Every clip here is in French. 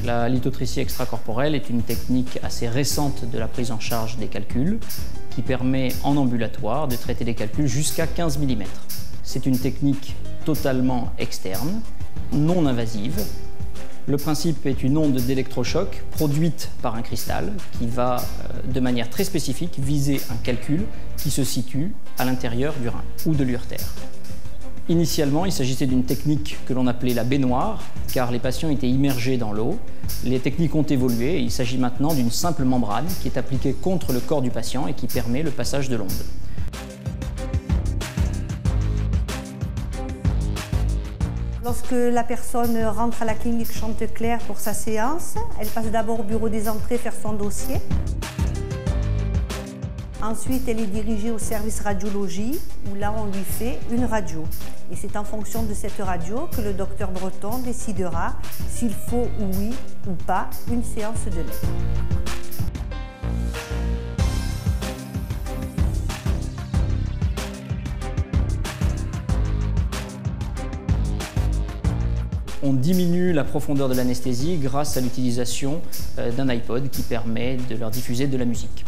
La lithotripsie extracorporelle est une technique assez récente de la prise en charge des calculs qui permet en ambulatoire de traiter des calculs jusqu'à 15 mm. C'est une technique totalement externe, non invasive. Le principe est une onde d'électrochoc produite par un cristal qui va de manière très spécifique viser un calcul qui se situe à l'intérieur du rein ou de l'urétère. Initialement, il s'agissait d'une technique que l'on appelait la baignoire, car les patients étaient immergés dans l'eau. Les techniques ont évolué et il s'agit maintenant d'une simple membrane qui est appliquée contre le corps du patient et qui permet le passage de l'onde. Lorsque la personne rentre à la clinique Chanteclair pour sa séance, elle passe d'abord au bureau des entrées faire son dossier. Ensuite, elle est dirigée au service radiologie, où là, on lui fait une radio. Et c'est en fonction de cette radio que le docteur Breton décidera s'il faut, oui ou pas, une séance de LED. On diminue la profondeur de l'anesthésie grâce à l'utilisation d'un iPod qui permet de leur diffuser de la musique.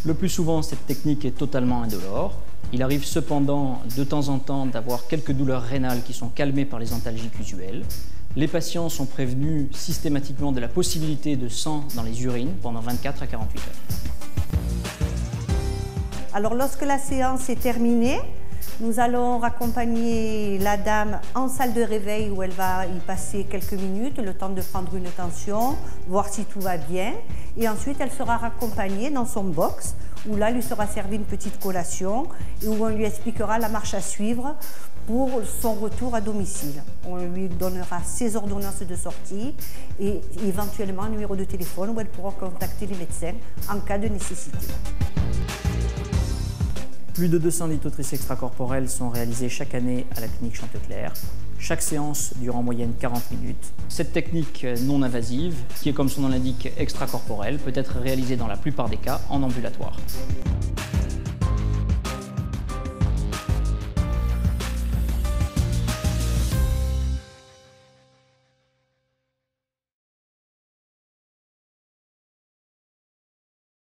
Le plus souvent, cette technique est totalement indolore. Il arrive cependant de temps en temps d'avoir quelques douleurs rénales qui sont calmées par les antalgiques usuels. Les patients sont prévenus systématiquement de la possibilité de sang dans les urines pendant 24 à 48 heures. Alors, lorsque la séance est terminée, nous allons raccompagner la dame en salle de réveil où elle va y passer quelques minutes, le temps de prendre une tension, voir si tout va bien. Et ensuite, elle sera raccompagnée dans son box où là, lui sera servi une petite collation et où on lui expliquera la marche à suivre pour son retour à domicile. On lui donnera ses ordonnances de sortie et éventuellement un numéro de téléphone où elle pourra contacter les médecins en cas de nécessité. Plus de 200 lithotripsies extracorporelles sont réalisées chaque année à la clinique Chanteclair. Chaque séance dure en moyenne 40 minutes. Cette technique non invasive, qui est comme son nom l'indique extracorporelle, peut être réalisée dans la plupart des cas en ambulatoire.